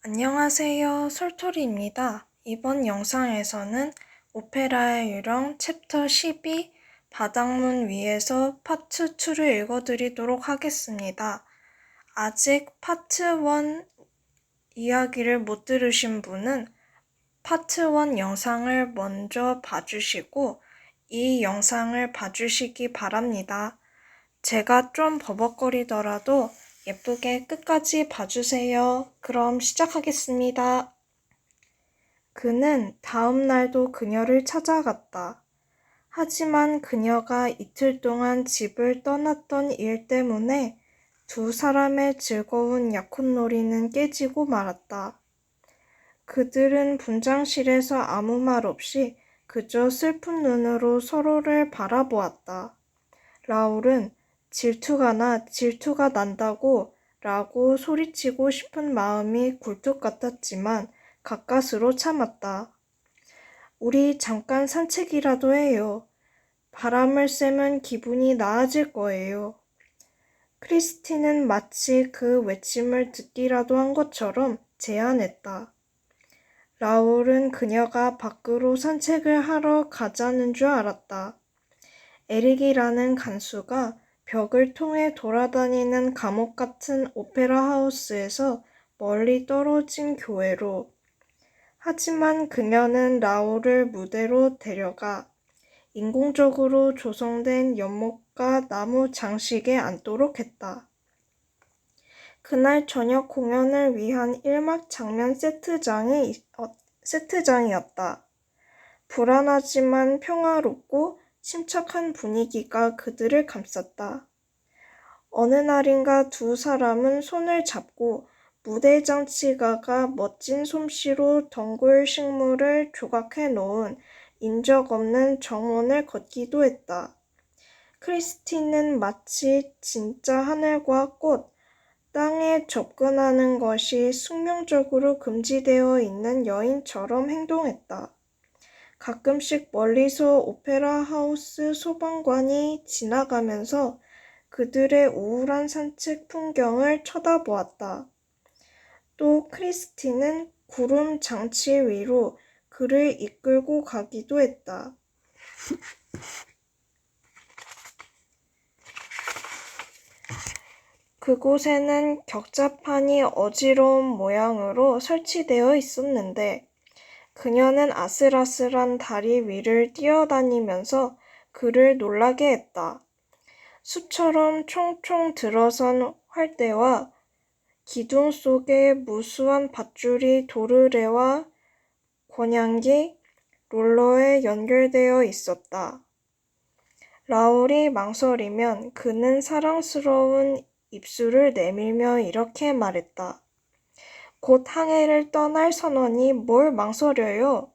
안녕하세요. 솔토리입니다. 이번 영상에서는 오페라의 유령 챕터 12 바닥문 위에서 파트 2를 읽어드리도록 하겠습니다. 아직 파트 1 이야기를 못 들으신 분은 파트 1 영상을 먼저 봐주시고 이 영상을 봐주시기 바랍니다. 제가 좀 버벅거리더라도 예쁘게 끝까지 봐주세요. 그럼 시작하겠습니다. 그는 다음 날도 그녀를 찾아갔다. 하지만 그녀가 이틀 동안 집을 떠났던 일 때문에 두 사람의 즐거운 약혼놀이는 깨지고 말았다. 그들은 분장실에서 아무 말 없이 그저 슬픈 눈으로 서로를 바라보았다. 라울은 질투가 난다고 라고 소리치고 싶은 마음이 굴뚝 같았지만 가까스로 참았다. 우리 잠깐 산책이라도 해요. 바람을 쐬면 기분이 나아질 거예요. 크리스티는 마치 그 외침을 듣기라도 한 것처럼 제안했다. 라울은 그녀가 밖으로 산책을 하러 가자는 줄 알았다. 에릭이라는 간수가 벽을 통해 돌아다니는 감옥 같은 오페라 하우스에서 멀리 떨어진 교회로. 하지만 그녀는 라울을 무대로 데려가 인공적으로 조성된 연못과 나무 장식에 앉도록 했다. 그날 저녁 공연을 위한 1막 장면 세트장이었다. 불안하지만 평화롭고 침착한 분위기가 그들을 감쌌다. 어느 날인가 두 사람은 손을 잡고 무대 장치가가 멋진 솜씨로 덩굴 식물을 조각해 놓은 인적 없는 정원을 걷기도 했다. 크리스티는 마치 진짜 하늘과 꽃, 땅에 접근하는 것이 숙명적으로 금지되어 있는 여인처럼 행동했다. 가끔씩 멀리서 오페라 하우스 소방관이 지나가면서 그들의 우울한 산책 풍경을 쳐다보았다. 또 크리스티는 구름 장치 위로 그를 이끌고 가기도 했다. 그곳에는 격자판이 어지러운 모양으로 설치되어 있었는데 그녀는 아슬아슬한 다리 위를 뛰어다니면서 그를 놀라게 했다. 숲처럼 총총 들어선 활대와 기둥 속에 무수한 밧줄이 도르래와 권양기, 롤러에 연결되어 있었다. 라울이 망설이면 그는 사랑스러운 입술을 내밀며 이렇게 말했다. 곧 항해를 떠날 선원이 뭘 망설여요.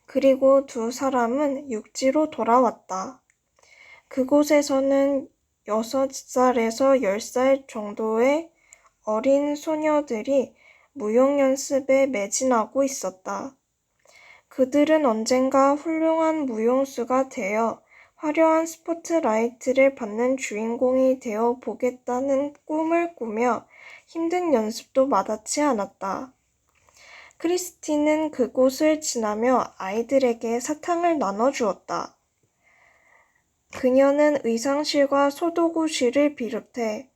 그리고 두 사람은 육지로 돌아왔다. 그곳에서는 6살에서 10살 정도의 어린 소녀들이 무용 연습에 매진하고 있었다. 그들은 언젠가 훌륭한 무용수가 되어 화려한 스포트라이트를 받는 주인공이 되어 보겠다는 꿈을 꾸며 힘든 연습도 마다치 않았다. 크리스티는 그곳을 지나며 아이들에게 사탕을 나눠주었다. 그녀는 의상실과 소도구실을 비롯해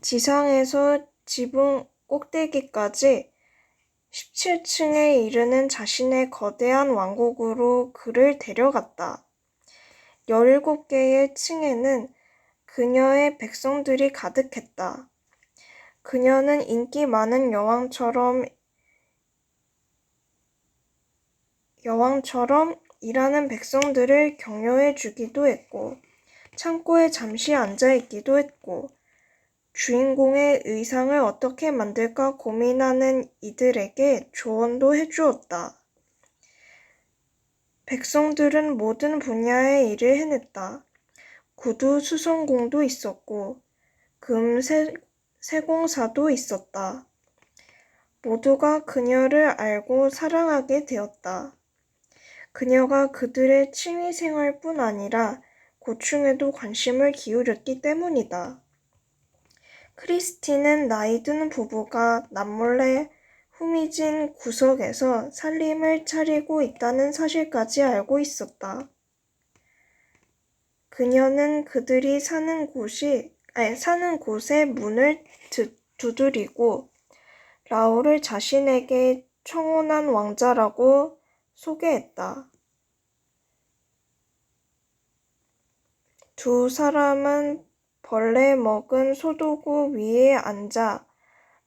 지상에서 지붕 꼭대기까지 17층에 이르는 자신의 거대한 왕국으로 그를 데려갔다. 17개의 층에는 그녀의 백성들이 가득했다. 그녀는 인기 많은 여왕처럼 일하는 백성들을 격려해 주기도 했고 창고에 잠시 앉아 있기도 했고 주인공의 의상을 어떻게 만들까 고민하는 이들에게 조언도 해주었다. 백성들은 모든 분야의 일을 해냈다. 구두 수선공도 있었고 금 세공사도 있었다. 모두가 그녀를 알고 사랑하게 되었다. 그녀가 그들의 취미생활뿐 아니라 고충에도 관심을 기울였기 때문이다. 크리스티는 나이 든 부부가 남몰래 후미진 구석에서 살림을 차리고 있다는 사실까지 알고 있었다. 그녀는 그들이 사는 곳에 문을 두드리고 라울을 자신에게 청혼한 왕자라고 소개했다. 두 사람은 벌레 먹은 소도구 위에 앉아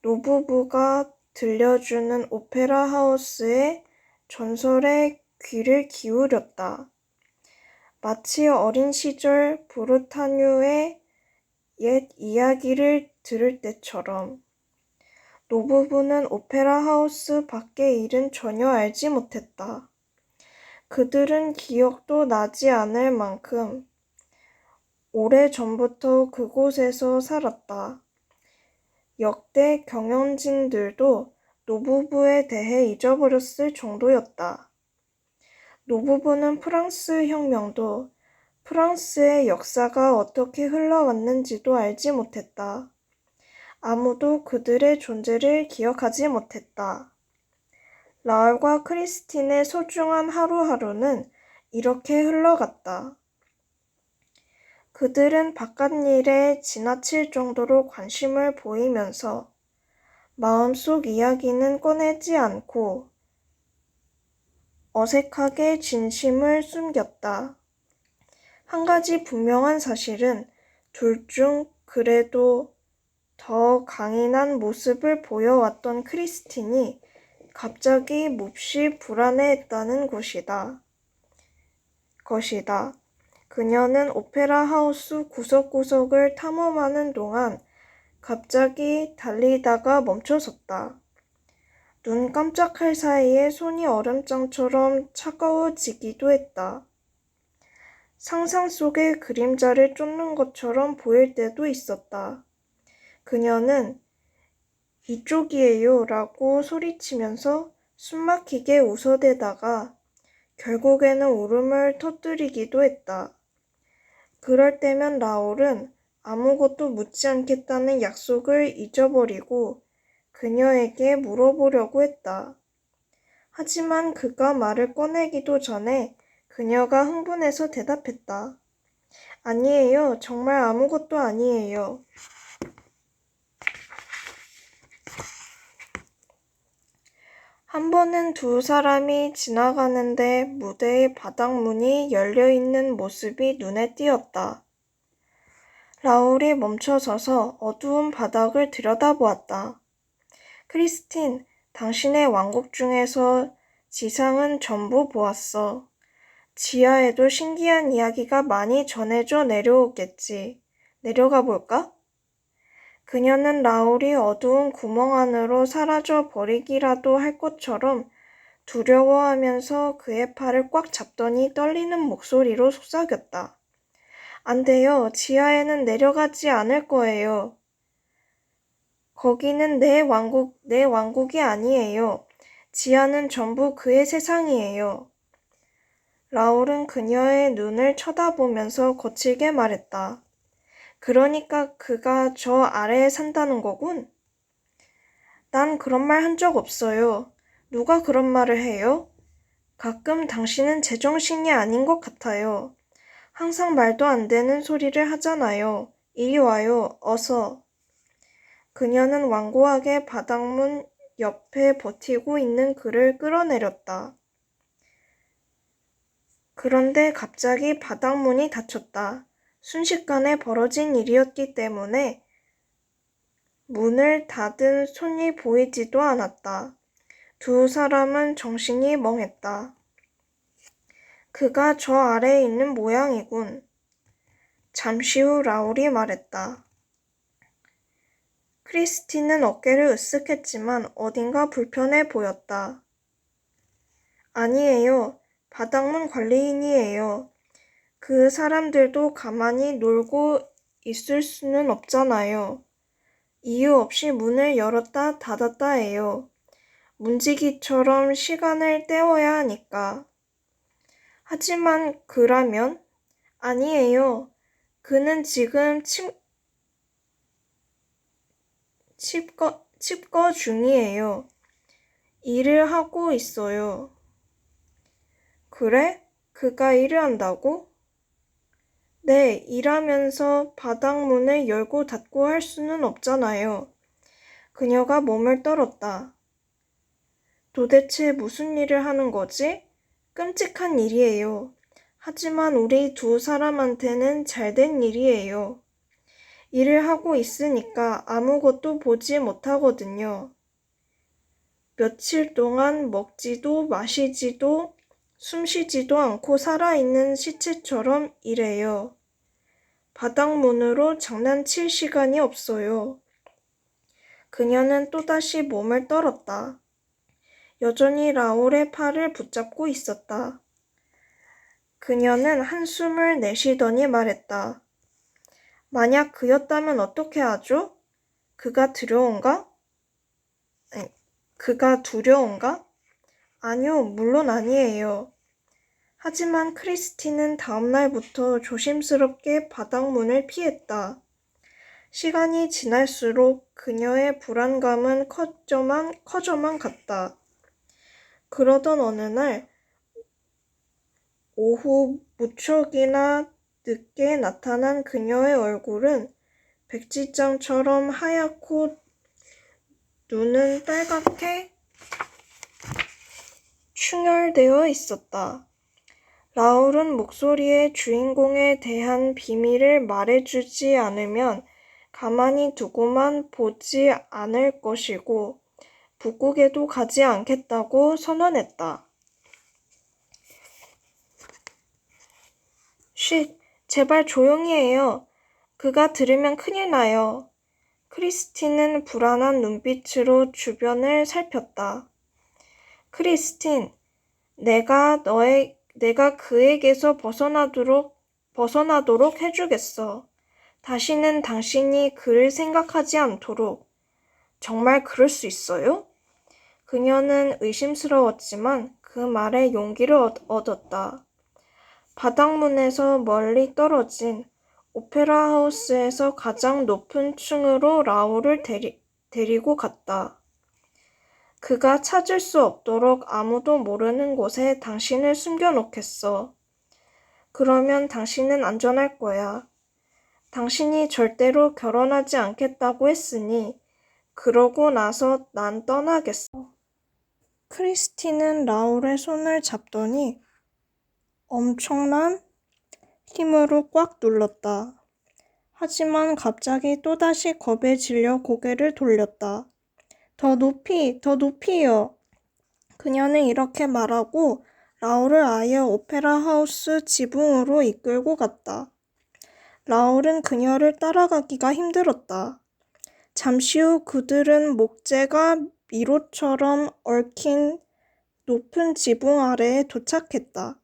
노부부가 들려주는 오페라 하우스의 전설에 귀를 기울였다. 마치 어린 시절 브루타뉴의 옛 이야기를 들을 때처럼. 노부부는 오페라 하우스 밖의 일은 전혀 알지 못했다. 그들은 기억도 나지 않을 만큼 오래전부터 그곳에서 살았다. 역대 경영진들도 노부부에 대해 잊어버렸을 정도였다. 노부부는 프랑스 혁명도 프랑스의 역사가 어떻게 흘러왔는지도 알지 못했다. 아무도 그들의 존재를 기억하지 못했다. 라울과 크리스틴의 소중한 하루하루는 이렇게 흘러갔다. 그들은 바깥일에 지나칠 정도로 관심을 보이면서 마음속 이야기는 꺼내지 않고 어색하게 진심을 숨겼다. 한 가지 분명한 사실은 둘 중 그래도 더 강인한 모습을 보여왔던 크리스틴이 갑자기 몹시 불안해했다는 것이다. 그녀는 오페라 하우스 구석구석을 탐험하는 동안 갑자기 달리다가 멈춰섰다. 눈 깜짝할 사이에 손이 얼음장처럼 차가워지기도 했다. 상상 속의 그림자를 쫓는 것처럼 보일 때도 있었다. 그녀는 이쪽이에요 라고 소리치면서 숨막히게 웃어대다가 결국에는 울음을 터뜨리기도 했다. 그럴 때면 라울은 아무것도 묻지 않겠다는 약속을 잊어버리고 그녀에게 물어보려고 했다. 하지만 그가 말을 꺼내기도 전에 그녀가 흥분해서 대답했다. 아니에요. 정말 아무것도 아니에요. 한 번은 두 사람이 지나가는데 무대의 바닥문이 열려있는 모습이 눈에 띄었다. 라울이 멈춰서서 어두운 바닥을 들여다보았다. 크리스틴, 당신의 왕국 중에서 지상은 전부 보았어. 지하에도 신기한 이야기가 많이 전해져 내려오겠지. 내려가 볼까? 그녀는 라울이 어두운 구멍 안으로 사라져 버리기라도 할 것처럼 두려워하면서 그의 팔을 꽉 잡더니 떨리는 목소리로 속삭였다. 안 돼요. 지하에는 내려가지 않을 거예요. 거기는 내 왕국이 아니에요. 지하는 전부 그의 세상이에요. 라울은 그녀의 눈을 쳐다보면서 거칠게 말했다. 그러니까 그가 저 아래에 산다는 거군? 난 그런 말 한 적 없어요. 누가 그런 말을 해요? 가끔 당신은 제정신이 아닌 것 같아요. 항상 말도 안 되는 소리를 하잖아요. 이리 와요. 어서. 그녀는 완고하게 바닥문 옆에 버티고 있는 그를 끌어내렸다. 그런데 갑자기 바닥문이 닫혔다. 순식간에 벌어진 일이었기 때문에 문을 닫은 손이 보이지도 않았다. 두 사람은 정신이 멍했다. 그가 저 아래에 있는 모양이군. 잠시 후 라울이 말했다. 크리스틴은 어깨를 으쓱했지만 어딘가 불편해 보였다. 아니에요. 바닥문 관리인이에요. 그 사람들도 가만히 놀고 있을 수는 없잖아요. 이유 없이 문을 열었다 닫았다 해요. 문지기처럼 시간을 때워야 하니까. 하지만 그라면? 아니에요. 그는 지금 칩거 중이에요. 일을 하고 있어요. 그래? 그가 일을 한다고? 네, 일하면서 바닥문을 열고 닫고 할 수는 없잖아요. 그녀가 몸을 떨었다. 도대체 무슨 일을 하는 거지? 끔찍한 일이에요. 하지만 우리 두 사람한테는 잘된 일이에요. 일을 하고 있으니까 아무것도 보지 못하거든요. 며칠 동안 먹지도 마시지도 숨쉬지도 않고 살아있는 시체처럼 일해요. 바닥문으로 장난칠 시간이 없어요. 그녀는 또다시 몸을 떨었다. 여전히 라울의 팔을 붙잡고 있었다. 그녀는 한숨을 내쉬더니 말했다. 만약 그였다면 어떻게 하죠? 그가 두려운가? 아니요, 물론 아니에요. 하지만 크리스티는 다음 날부터 조심스럽게 바닥문을 피했다. 시간이 지날수록 그녀의 불안감은 커져만 갔다. 그러던 어느 날 오후 무척이나 늦게 나타난 그녀의 얼굴은 백지장처럼 하얗고 눈은 빨갛게 충혈되어 있었다. 라울은 목소리에 주인공에 대한 비밀을 말해주지 않으면 가만히 두고만 보지 않을 것이고 북극에도 가지 않겠다고 선언했다. 쉿, 제발 조용히 해요. 그가 들으면 큰일 나요. 크리스틴은 불안한 눈빛으로 주변을 살폈다. 크리스틴, 내가 그에게서 벗어나도록 해주겠어. 다시는 당신이 그를 생각하지 않도록. 정말 그럴 수 있어요? 그녀는 의심스러웠지만 그 말에 용기를 얻었다. 바닥문에서 멀리 떨어진 오페라 하우스에서 가장 높은 층으로 라울을 데리고 갔다. 그가 찾을 수 없도록 아무도 모르는 곳에 당신을 숨겨놓겠어. 그러면 당신은 안전할 거야. 당신이 절대로 결혼하지 않겠다고 했으니 그러고 나서 난 떠나겠어. 크리스티는 라울의 손을 잡더니 엄청난 힘으로 꽉 눌렀다. 하지만 갑자기 또다시 겁에 질려 고개를 돌렸다. 더 높이요. 그녀는 이렇게 말하고 라울을 아예 오페라 하우스 지붕으로 이끌고 갔다. 라울은 그녀를 따라가기가 힘들었다. 잠시 후 그들은 목재가 미로처럼 얽힌 높은 지붕 아래에 도착했다.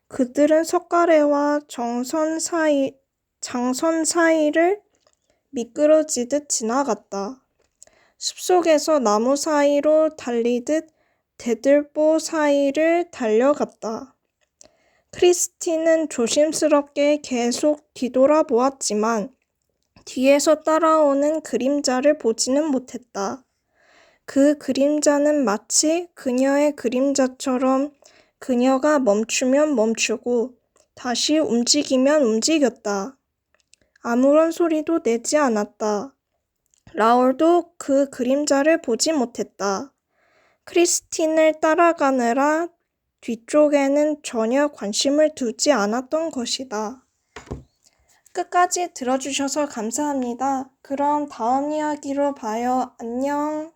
그들은 석가래와 장선 사이를 미끄러지듯 지나갔다. 숲속에서 나무 사이로 달리듯 대들보 사이를 달려갔다. 크리스티는 조심스럽게 계속 뒤돌아보았지만 뒤에서 따라오는 그림자를 보지는 못했다. 그 그림자는 마치 그녀의 그림자처럼 그녀가 멈추면 멈추고 다시 움직이면 움직였다. 아무런 소리도 내지 않았다. 라울도 그 그림자를 보지 못했다. 크리스틴을 따라가느라 뒤쪽에는 전혀 관심을 두지 않았던 것이다. 끝까지 들어주셔서 감사합니다. 그럼 다음 이야기로 봐요. 안녕.